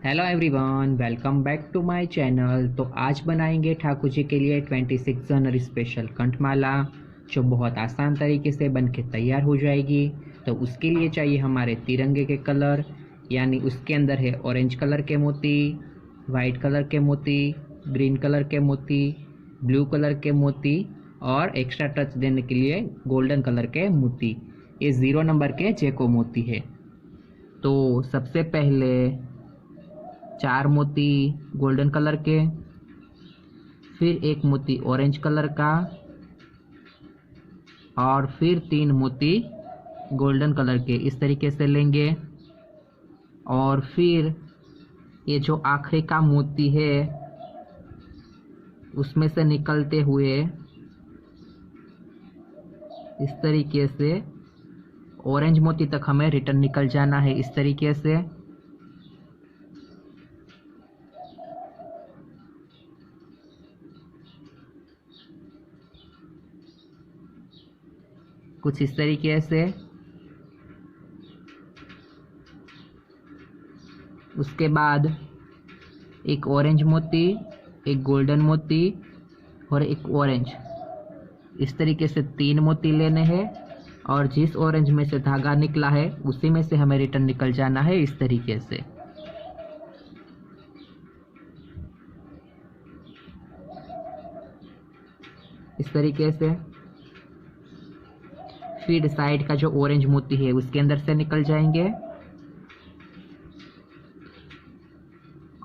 Hello everyone, welcome back to my channel. तो आज बनाएंगे ठाकुर जी के लिए 26 जनवरी स्पेशल कंठमाला, जो बहुत आसान तरीके से बन के तैयार हो जाएगी। तो उसके लिए चाहिए हमारे तिरंगे के कलर, यानी उसके अंदर है ऑरेंज कलर के मोती, वाइट कलर के मोती, ग्रीन कलर के मोती, ब्लू कलर के मोती और एक्स्ट्रा टच देने के लिए गोल्डन कलर के मोती। ये 0 नंबर के जेको मोती है। तो सबसे पहले 4 मोती गोल्डन कलर के, फिर 1 मोती ऑरेंज कलर का और फिर 3 मोती गोल्डन कलर के, इस तरीके से लेंगे। और फिर ये जो आखिरी का मोती है उसमें से निकलते हुए इस तरीके से ऑरेंज मोती तक हमें रिटर्न निकल जाना है, इस तरीके से। कुछ इस तरीके से। उसके बाद एक ऑरेंज मोती, एक गोल्डन मोती और एक ऑरेंज, इस तरीके से 3 मोती लेने हैं। और जिस ऑरेंज में से धागा निकला है उसी में से हमें रिटर्न निकल जाना है, इस तरीके से। इस तरीके से फिर साइड का जो ऑरेंज मोती है उसके अंदर से निकल जाएंगे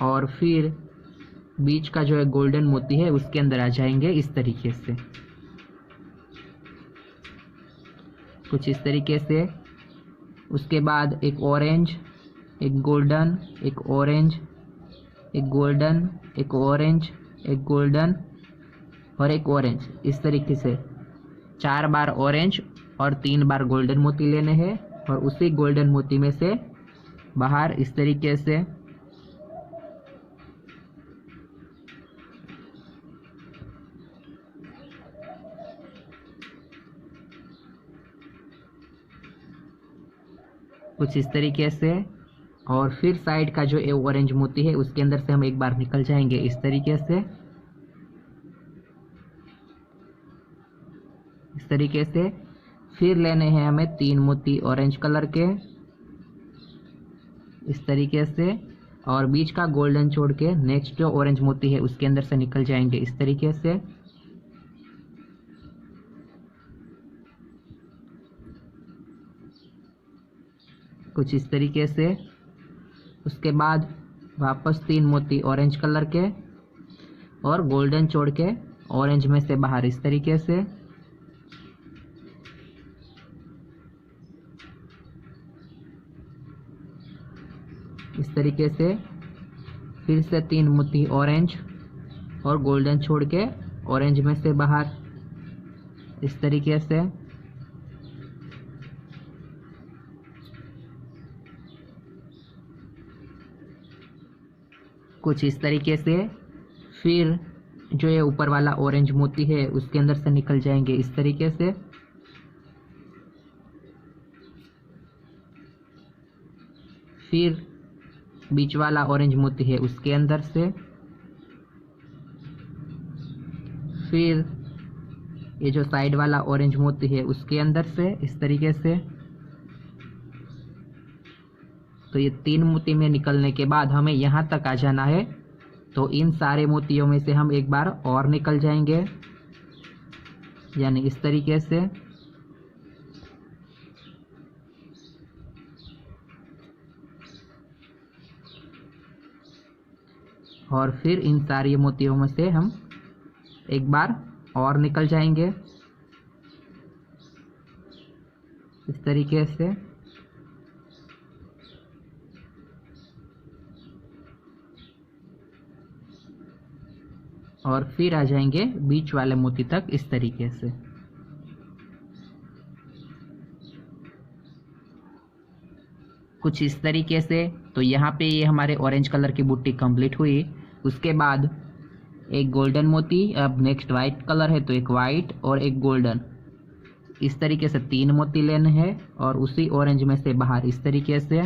और फिर बीच का जो है गोल्डन मोती है उसके अंदर आ जाएंगे, इस तरीके से। कुछ इस तरीके से। उसके बाद एक ऑरेंज, एक गोल्डन, एक ऑरेंज, एक गोल्डन, एक ऑरेंज, एक गोल्डन और एक ऑरेंज, इस तरीके से 4 बार ऑरेंज और 3 बार गोल्डन मोती लेने हैं और उसी गोल्डन मोती में से बाहर इस तरीके से। कुछ इस तरीके से। और फिर साइड का जो ऑरेंज मोती है उसके अंदर से हम एक बार निकल जाएंगे, इस तरीके से। इस तरीके से फिर लेने हैं हमें 3 मोती ऑरेंज कलर के, इस तरीके से। और बीच का गोल्डन छोड़ के नेक्स्ट जो ऑरेंज मोती है उसके अंदर से निकल जाएंगे, इस तरीके से। कुछ इस तरीके से। उसके बाद वापस 3 मोती ऑरेंज कलर के और गोल्डन छोड़ के ऑरेंज में से बाहर, इस तरीके से। इस तरीके से फिर से 3 मोती ऑरेंज और गोल्डन छोड़ के ऑरेंज में से बाहर, इस तरीके से। कुछ इस तरीके से। फिर जो ये ऊपर वाला ऑरेंज मोती है उसके अंदर से निकल जाएंगे, इस तरीके से। फिर बीच वाला ऑरेंज मोती है उसके अंदर से। फिर ये जो साइड वाला ऑरेंज मोती है उसके अंदर से, इस तरीके से। तो ये 3 मोती में निकलने के बाद हमें यहाँ तक आ जाना है। तो इन सारे मोतियों में से हम एक बार और निकल जाएंगे, यानी इस तरीके से। और फिर इन सारे मोतियों में से हम एक बार और निकल जाएंगे, इस तरीके से। और फिर आ जाएंगे बीच वाले मोती तक, इस तरीके से। कुछ इस तरीके से। तो यहाँ पे ये हमारे ऑरेंज कलर की बूटी कंप्लीट हुई। उसके बाद एक गोल्डन मोती, अब नेक्स्ट वाइट कलर है तो एक वाइट और एक गोल्डन, इस तरीके से 3 मोती लेने हैं और उसी ऑरेंज में से बाहर, इस तरीके से।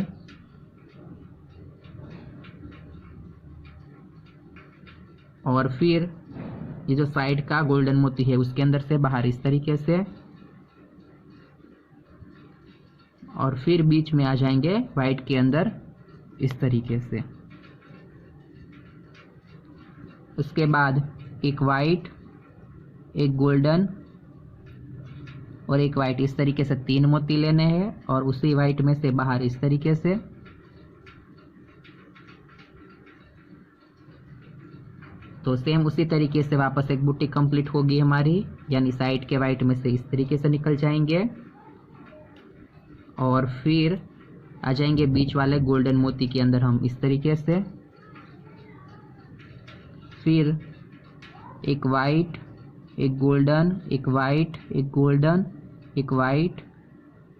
और फिर ये जो साइड का गोल्डन मोती है उसके अंदर से बाहर इस तरीके से, और फिर बीच में आ जाएंगे वाइट के अंदर इस तरीके से। उसके बाद एक वाइट, एक गोल्डन और एक वाइट, इस तरीके से 3 मोती लेने हैं और उसी वाइट में से बाहर इस तरीके से। तो सेम उसी तरीके से वापस एक बूटी कंप्लीट होगी हमारी, यानी साइड के वाइट में से इस तरीके से निकल जाएंगे और फिर आ जाएंगे बीच वाले गोल्डन मोती के अंदर हम इस तरीके से। फिर एक वाइट, एक गोल्डन, एक वाइट, एक गोल्डन, एक वाइट,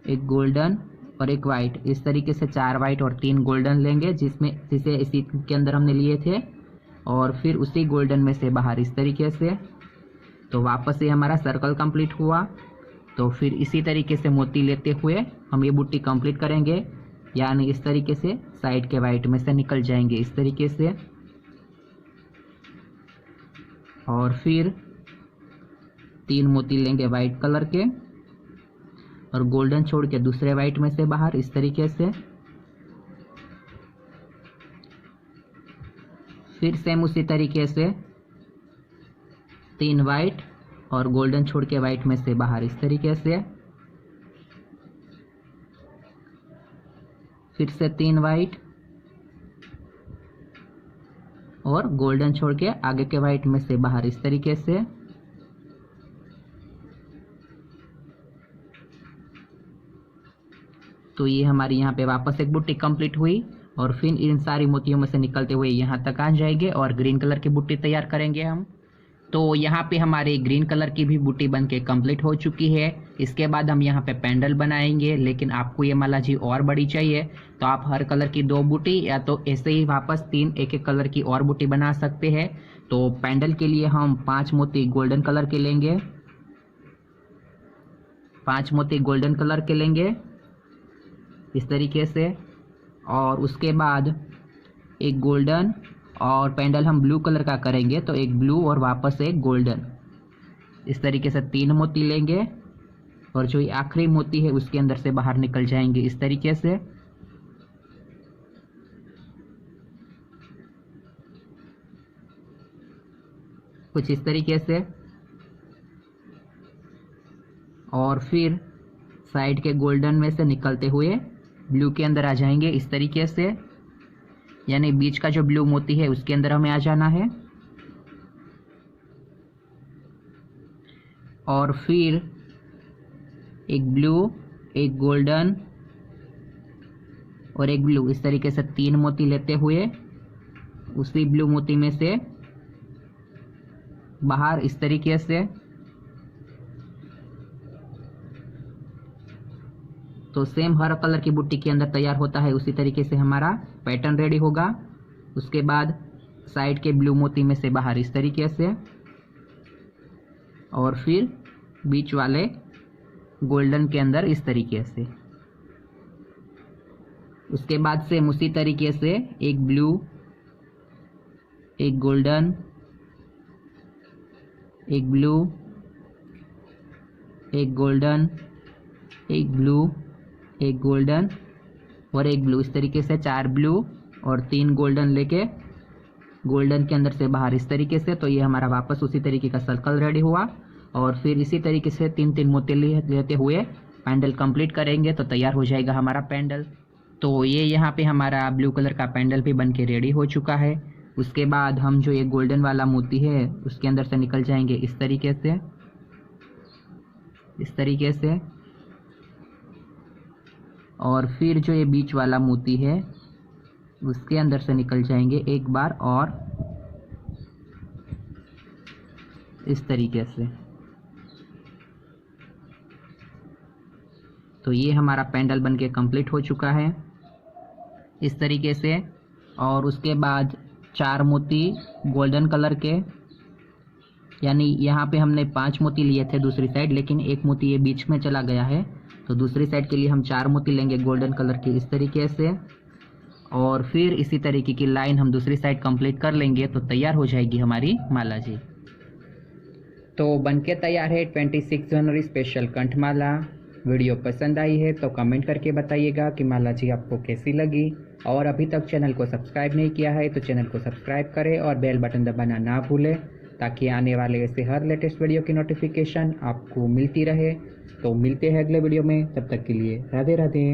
एक गोल्डन और एक वाइट, इस तरीके से 4 वाइट और 3 गोल्डन लेंगे जिसे इसी के अंदर हमने लिए थे, और फिर उसी गोल्डन में से बाहर इस तरीके से। तो वापस से हमारा सर्कल कंप्लीट हुआ। तो फिर इसी तरीके से मोती लेते हुए हम ये बूटी कंप्लीट करेंगे, यानी इस तरीके से साइड के वाइट में से निकल जाएंगे इस तरीके से। और फिर 3 मोती लेंगे वाइट कलर के और गोल्डन छोड़ के दूसरे वाइट में से बाहर इस तरीके से। फिर सेम उसी तरीके से 3 वाइट और गोल्डन छोड़ के वाइट में से बाहर इस तरीके से। फिर से 3 वाइट और गोल्डन छोड़ के आगे के वाइट में से बाहर इस तरीके से। तो ये हमारी यहाँ पे वापस एक बूटी कंप्लीट हुई और फिर इन सारी मोतियों में से निकलते हुए यहाँ तक आ जाएंगे और ग्रीन कलर की बूटी तैयार करेंगे हम। तो यहाँ पे हमारे ग्रीन कलर की भी बूटी बनके कंप्लीट हो चुकी है। इसके बाद हम यहाँ पे पेंडल बनाएंगे, लेकिन आपको ये माला जी और बड़ी चाहिए तो आप हर कलर की 2 बूटी या तो ऐसे ही वापस 3 एक कलर की और बूटी बना सकते हैं। तो पेंडल के लिए हम 5 मोती गोल्डन कलर के लेंगे, 5 मोती गोल्डन कलर के लेंगे इस तरीके से। और उसके बाद एक गोल्डन और पेंडल हम ब्लू कलर का करेंगे, तो एक ब्लू और वापस एक गोल्डन, इस तरीके से 3 मोती लेंगे और जो ये आखिरी मोती है उसके अंदर से बाहर निकल जाएंगे इस तरीके से। कुछ इस तरीके से। और फिर साइड के गोल्डन में से निकलते हुए ब्लू के अंदर आ जाएंगे इस तरीके से, यानी बीच का जो ब्लू मोती है उसके अंदर हमें आ जाना है। और फिर एक ब्लू, एक गोल्डन और एक ब्लू, इस तरीके से 3 मोती लेते हुए उसी ब्लू मोती में से बाहर इस तरीके से। तो सेम हर कलर की बूटी के अंदर तैयार होता है उसी तरीके से हमारा पैटर्न रेडी होगा। उसके बाद साइड के ब्लू मोती में से बाहर इस तरीके से और फिर बीच वाले गोल्डन के अंदर इस तरीके से। उसके बाद सेम उसी तरीके से एक ब्लू, एक गोल्डन, एक ब्लू, एक गोल्डन, एक ब्लू, एक गोल्डन और एक ब्लू, इस तरीके से 4 ब्लू और 3 गोल्डन लेके गोल्डन के अंदर से बाहर इस तरीके से। तो ये हमारा वापस उसी तरीके का सर्कल रेडी हुआ। और फिर इसी तरीके से 3-3 मोती लेते हुए पैंडल कंप्लीट करेंगे तो तैयार हो जाएगा हमारा पैंडल। तो ये यहाँ पे हमारा ब्लू कलर का पैंडल भी बन के रेडी हो चुका है। उसके बाद हम जो ये गोल्डन वाला मोती है उसके अंदर से निकल जाएंगे इस तरीके से, इस तरीके से। और फिर जो ये बीच वाला मोती है उसके अंदर से निकल जाएंगे एक बार और इस तरीके से। तो ये हमारा पैंडल बनके कंप्लीट हो चुका है इस तरीके से। और उसके बाद 4 मोती गोल्डन कलर के, यानी यहाँ पे हमने 5 मोती लिए थे दूसरी साइड, लेकिन एक मोती ये बीच में चला गया है, तो दूसरी साइड के लिए हम 4 मोती लेंगे गोल्डन कलर के इस तरीके से। और फिर इसी तरीके की लाइन हम दूसरी साइड कंप्लीट कर लेंगे तो तैयार हो जाएगी हमारी माला जी। तो बनके तैयार है 26 जनवरी स्पेशल कंठमाला। वीडियो पसंद आई है तो कमेंट करके बताइएगा कि माला जी आपको कैसी लगी, और अभी तक चैनल को सब्सक्राइब नहीं किया है तो चैनल को सब्सक्राइब करें और बेल बटन दबाना ना भूलें, ताकि आने वाले ऐसे हर लेटेस्ट वीडियो की नोटिफिकेशन आपको मिलती रहे। तो मिलते हैं अगले वीडियो में, तब तक के लिए राधे राधे।